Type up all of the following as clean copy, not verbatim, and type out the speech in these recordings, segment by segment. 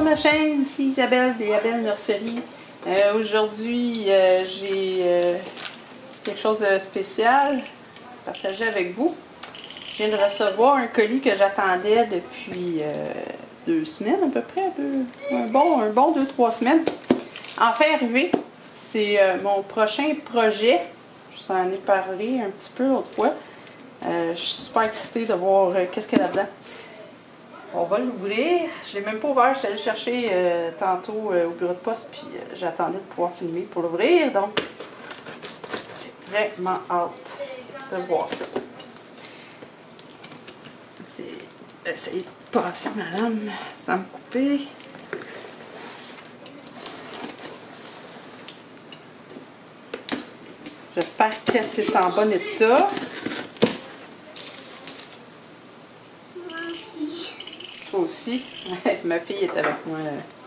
sur ma chaîne, ici Isabelle des Abel Nurserie. Aujourd'hui, j'ai quelque chose de spécial à partager avec vous. Je viens de recevoir un colis que j'attendais depuis 2 semaines à peu près, un bon 2-3 semaines. Enfin arrivé, c'est mon prochain projet. Je vous en ai parlé un petit peu l'autre fois. Je suis super excitée de voir qu'est-ce qu'il y a là-dedans. On va l'ouvrir. Je ne l'ai même pas ouvert. J'étais allée chercher tantôt au bureau de poste, puis j'attendais de pouvoir filmer pour l'ouvrir. Donc, j'ai vraiment hâte de voir ça. C'est essayer de passer ma lame sans me couper. J'espère que c'est en bon état. Toi aussi. Ma fille est avec moi.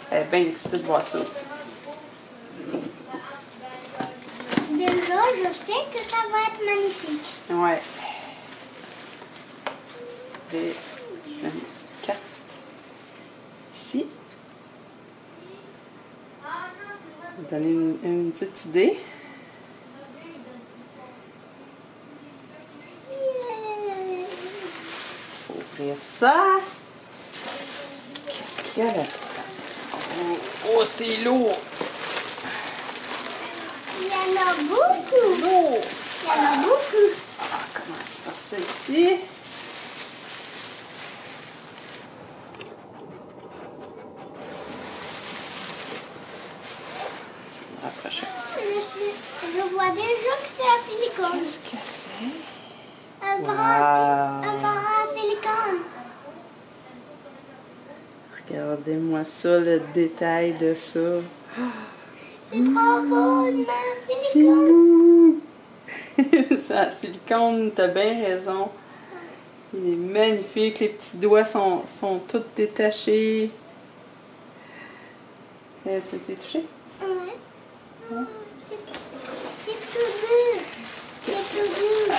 Elle est bien excitée de voir ça aussi. Déjà, je sais que ça va être magnifique. Ouais. Je vais mettre une petite carte ici. Vous donner une petite idée. Ouvrir ça. Qu'est-ce qu'il y a là-dedans? Oh, c'est lourd! Il y en a beaucoup. Lourd! Il y en a beaucoup. On commence par celle-ci. Rapproche un petit peu. Je vois déjà que c'est en silicone. Qu'est-ce que c'est? Un bras en silicone. Regardez-moi ça, le détail de ça. C'est trop beau, une main en C'est silicone. mou! C'est en silicone, t'as bien raison. Il est magnifique, les petits doigts sont tous détachés. Tu t'es touché? Ouais. C'est tout dur. C'est tout dur.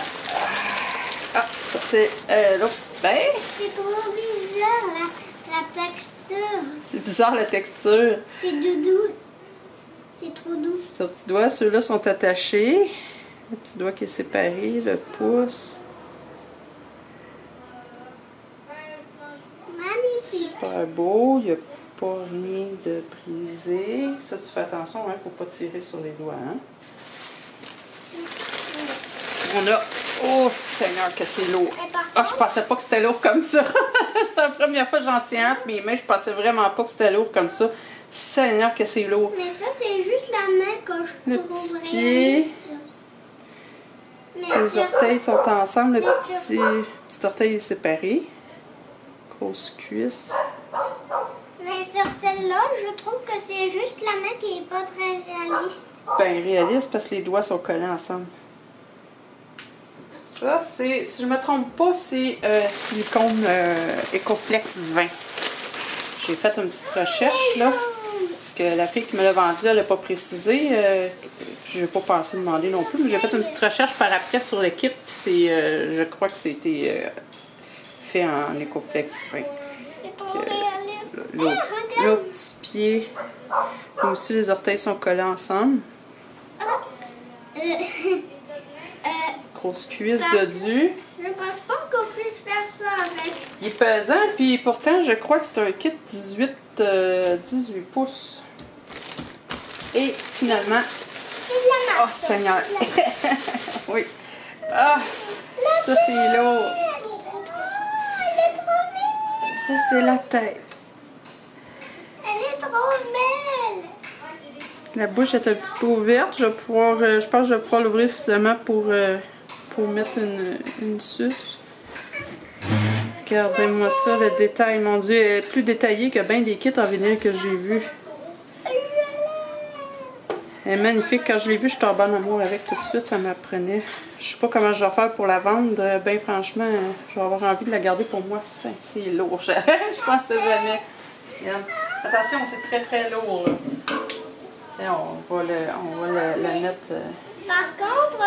Ah, ça c'est l'autre petite baie. C'est trop bizarre la texture. C'est bizarre la texture. C'est doudou. C'est trop doux. Ces petits doigts, ceux-là sont attachés. Le petit doigt qui est séparé, le pouce. Magnifique. Super beau, il n'y a pas rien de brisé. Ça, tu fais attention, il ne faut pas tirer sur les doigts. Hein? On a... Oh Seigneur, que c'est lourd! Ah, je pensais pas que c'était lourd comme ça. C'est la première fois que j'en tiens entre mes mains. Je pensais vraiment pas que c'était lourd comme ça. Seigneur, que c'est lourd! Mais ça, c'est juste la main que je Le trouve petit pied. Les orteils sont ensemble. Le petit orteil est séparé. Grosse cuisse. Mais sur celle-là, je trouve que c'est juste la main qui est pas très réaliste. Ben réaliste parce que les doigts sont collés ensemble. Ça, c'est, si je me trompe pas, c'est silicone Ecoflex 20. J'ai fait une petite recherche là. Parce que la fille qui me l'a vendu, elle n'a pas précisé. Je n'ai pas pensé demander non plus. Mais j'ai fait une petite recherche par après sur le kit. Puis c'est, je crois que c'était fait en Ecoflex 20. C'est trop réaliste. Le petit pied. Là aussi, les orteils sont collés ensemble. Grosse cuisse dodue. Je pense pas qu'on puisse faire ça avec. Il est pesant, puis pourtant, je crois que c'est un kit 18 pouces. Et finalement... C'est de la Oh, masse. Seigneur! Oui. Ah! Ça, c'est lourd. Oh, elle est trop mignonne. Ça, c'est la tête. Elle est trop belle. La bouche est un petit peu ouverte. Je vais pouvoir, je pense que je vais pouvoir l'ouvrir seulement pour mettre une suce. Regardez-moi ça, le détail. Mon Dieu, elle est plus détaillée que bien des kits en vinyle que j'ai vus. Elle est magnifique. Quand je l'ai vue, je suis tombée en amour avec tout de suite. Ça m'apprenait. Je sais pas comment je vais faire pour la vendre. Ben franchement, je vais avoir envie de la garder pour moi. C'est lourd. Je pensais jamais. Regarde. Attention, c'est très très lourd. Tiens, on va la mettre, Par contre,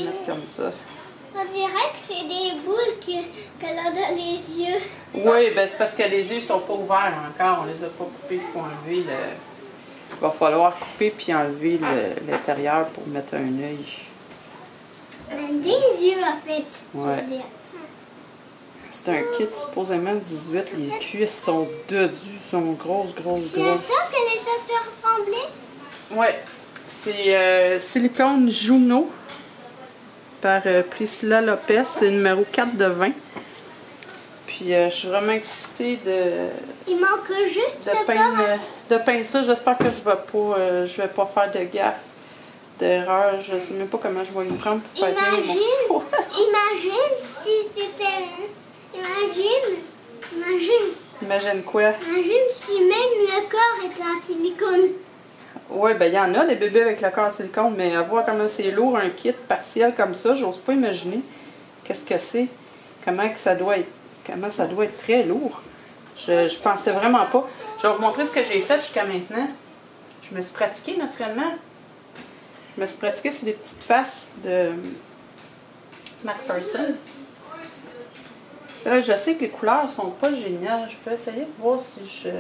mettre comme ça. On dirait que c'est des boules qu'elle a dans les yeux. Oui, ben c'est parce que les yeux sont pas ouverts encore. On les a pas coupés. Il faut enlever le... Il va falloir couper puis enlever l'intérieur pour mettre un œil. Des yeux, en fait. Ouais. C'est un kit supposément 18. Les cuisses sont dodues, sont grosses. C'est à ça que les sauces ressemblaient? Ouais. C'est silicone Juno par Priscilla Lopez. C'est le numéro 4 de 20. Puis je suis vraiment excitée Il manque juste le corps. de peindre ça. J'espère que je vais pas faire de gaffe, d'erreur. Je sais même pas comment je vais me prendre pour faire bien les morceaux. Imagine si c'était... Imagine quoi? Imagine si même le corps était en silicone. Oui, ben il y en a des bébés avec le corps en silicone, mais à voir comment c'est lourd, un kit partiel comme ça, j'ose pas imaginer qu'est-ce que c'est, comment ça doit être très lourd. Je pensais vraiment pas. Je vais vous montrer ce que j'ai fait jusqu'à maintenant. Je me suis pratiquée naturellement. Je me suis pratiquée sur des petites faces de McPherson. Là, je sais que les couleurs sont pas géniales. Je peux essayer de voir si je...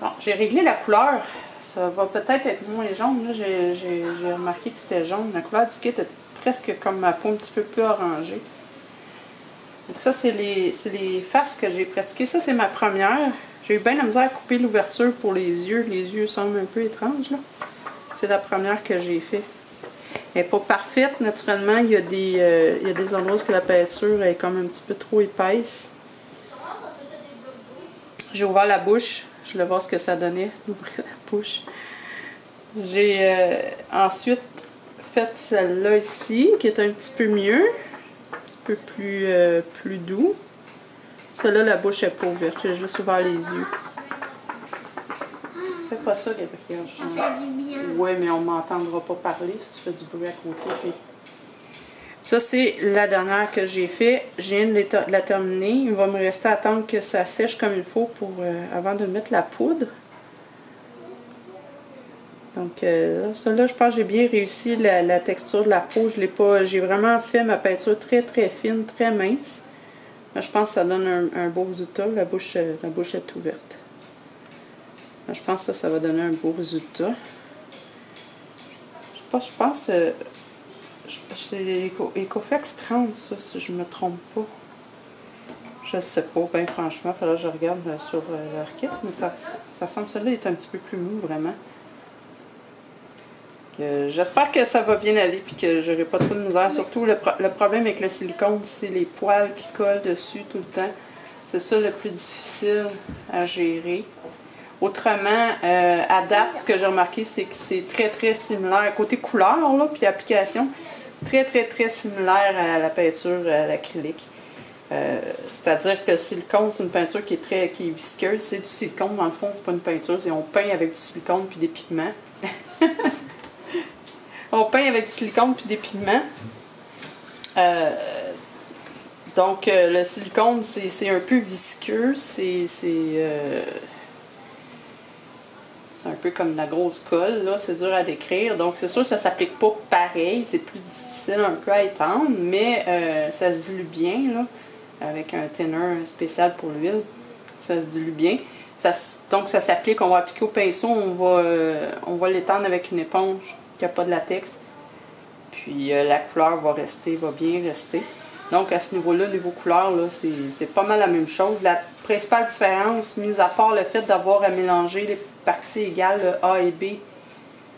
Bon, j'ai réglé la couleur. Ça va peut-être être moins jaune. Là, j'ai remarqué que c'était jaune. La couleur du kit est presque comme ma peau, un petit peu plus orangée. Donc ça, c'est les faces que j'ai pratiquées. Ça, c'est ma première. J'ai eu bien la misère à couper l'ouverture pour les yeux. Les yeux semblent un peu étranges, là. C'est la première que j'ai fait. Elle n'est pas parfaite, naturellement. Il y a des endroits où la peinture est comme un petit peu trop épaisse. J'ai ouvert la bouche. Je voulais voir ce que ça donnait, d'ouvrir la bouche. J'ai ensuite fait celle-là ici, qui est un petit peu mieux. Un petit peu plus doux. Celle-là, la bouche n'est pas ouverte. J'ai juste ouvert les yeux. Fais pas ça, Gabriel. Ça fait du bien. Oui, mais on ne m'entendra pas parler si tu fais du bruit à côté. Puis... Ça, c'est la dernière que j'ai fait. Je viens de la terminer. Il va me rester à attendre que ça sèche comme il faut pour, avant de mettre la poudre. Donc, celle-là, je pense que j'ai bien réussi la texture de la peau. J'ai vraiment fait ma peinture très fine, très mince. Mais je pense que ça donne un beau résultat. La bouche est ouverte. Je pense que ça va donner un beau résultat. Je pense c'est Ecoflex 30, ça, si je me trompe pas. Je sais pas, ben franchement, il faudra que je regarde sur leur kit, mais ça ressemble, celui-là est un petit peu plus mou, vraiment. J'espère que ça va bien aller et que j'aurai pas trop de misère. Surtout, le problème avec le silicone, c'est les poils qui collent dessus tout le temps. C'est ça le plus difficile à gérer. Autrement, à date, ce que j'ai remarqué, c'est que c'est très similaire. Côté couleur, là, puis application, très similaire à la peinture à l'acrylique. C'est-à-dire que le silicone, c'est une peinture qui est visqueuse. C'est du silicone, dans le fond, c'est pas une peinture. On peint avec du silicone puis des pigments. On peint avec du silicone puis des pigments. Donc, le silicone, c'est un peu visqueux. C'est un peu comme la grosse colle, là, c'est dur à décrire. Donc, c'est sûr que ça ne s'applique pas pareil. C'est plus difficile un peu à étendre, mais ça se dilue bien, là, avec un thinner spécial pour l'huile. Ça se dilue bien. Donc, ça s'applique, on va appliquer au pinceau, on va l'étendre avec une éponge qui n'a pas de latex. Puis, la couleur va bien rester. Donc, à ce niveau-là, niveau couleur, c'est pas mal la même chose. La principale différence, mis à part le fait d'avoir à mélanger les parties égales, A et B,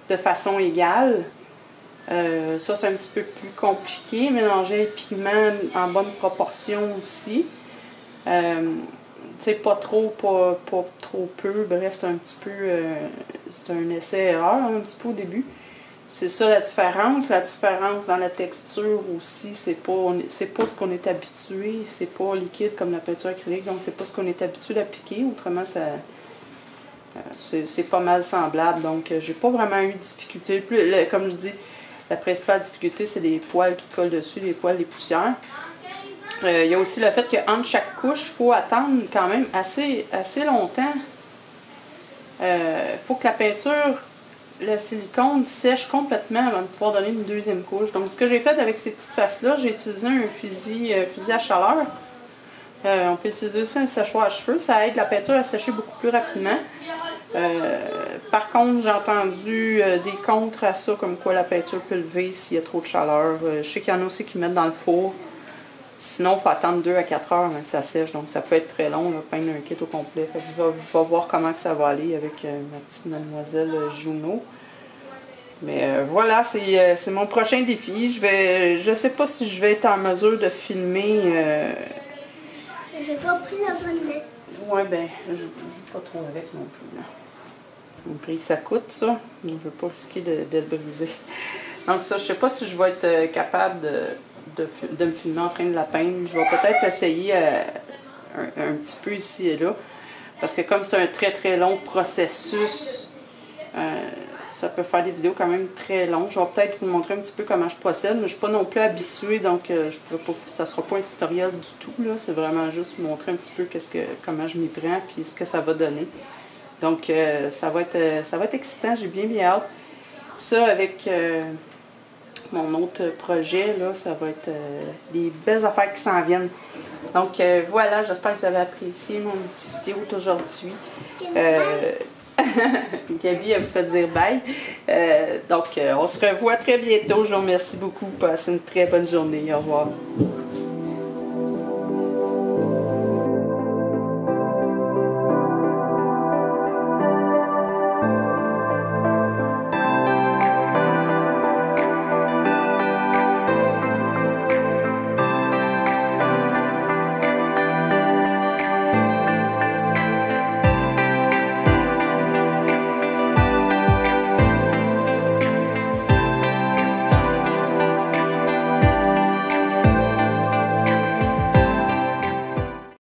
de façon égale, ça c'est un petit peu plus compliqué. Mélanger les pigments en bonne proportion aussi. Tu sais, pas trop peu. Bref, c'est un petit peu... c'est un essai-erreur un petit peu au début. C'est ça la différence. La différence dans la texture aussi, c'est pas ce qu'on est habitué. C'est pas liquide comme la peinture acrylique, donc c'est pas ce qu'on est habitué d'appliquer. Autrement, c'est pas mal semblable. Donc, j'ai pas vraiment eu de difficulté. Comme je dis, la principale difficulté, c'est les poils qui collent dessus, les poils, les poussières. Il y a aussi le fait qu'entre chaque couche, il faut attendre quand même assez longtemps. Il faut que la peinture le silicone sèche complètement avant de pouvoir donner une deuxième couche. Donc, ce que j'ai fait avec ces petites faces-là, j'ai utilisé un fusil à chaleur. On peut utiliser aussi un séchoir à cheveux. Ça aide la peinture à sécher beaucoup plus rapidement. Par contre, j'ai entendu des contres à ça, comme quoi la peinture peut lever s'il y a trop de chaleur. Je sais qu'il y en a aussi qui mettent dans le four. Sinon, il faut attendre 2 à 4 heures avant que ça sèche. Donc, ça peut être très long, là, peindre un kit au complet. Fait que je vais voir comment que ça va aller avec ma petite mademoiselle Juno. Mais voilà, c'est mon prochain défi. Je sais pas si je vais être en mesure de filmer. J'ai pas pris la bonne lettre. Ouais, ben, je joue pas trop avec non plus. Là. Le prix que ça coûte, ça. Je veux pas risquer de le briser. Donc, ça, je sais pas si je vais être capable de me filmer en train de la peindre. Je vais peut-être essayer un petit peu ici et là. Parce que comme c'est un très très long processus, ça peut faire des vidéos quand même très longues. Je vais peut-être vous montrer un petit peu comment je procède, mais je ne suis pas non plus habituée, donc ça ne sera pas un tutoriel du tout. C'est vraiment juste vous montrer un petit peu comment je m'y prends et ce que ça va donner. Donc ça va être excitant, j'ai bien hâte. Ça avec mon autre projet, là, ça va être des belles affaires qui s'en viennent. Donc voilà, j'espère que vous avez apprécié mon petite vidéo d'aujourd'hui. Gabi, elle vous fait dire bye. Donc, on se revoit très bientôt. Je vous remercie beaucoup. Passez une très bonne journée. Au revoir.